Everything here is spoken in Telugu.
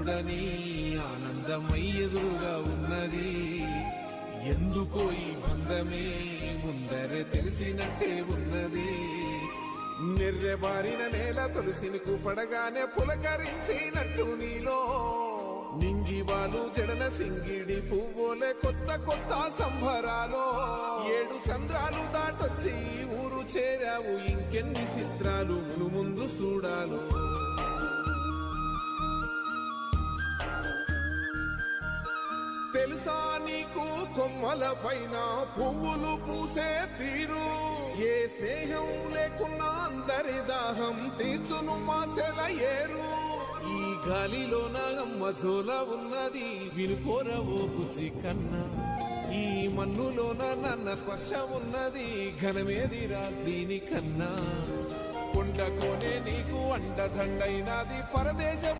చూడని ఆనందమై ఎదురుగా ఉన్నది. ఎందుకో ఈ బంధమే ముందరే తెలిసినట్టే ఉన్నది. నిర్రెబారిన నేల తులసిని కూపడగానే పులకరించినట్టు నీలో నింగివాలు జడన సింగిడి పువ్వులే కొత్త కొత్త సంభరాలో. 7 సంద్రాలు దాటొచ్చి ఊరు చేరావు, ఇంకెన్ని చిత్రాలు ముందు చూడాలో. తెలుసా నీకు కొమ్మల పైన పువ్వులు పూసే తీరు? ఏ స్నేహం లేకున్నా అందరి దాహం తీర్చును మాసెల ఏరు. ఈ గాలిలోన అమ్మజోల ఉన్నది, వినుకోరవో బుజ్జి కన్నా. ఈ మన్నులోన నన్న స్పర్శ ఉన్నది, ఘనమేదిరా దీనికన్నా. కొండకోనే నీకు అండదండైనది పరదేశం.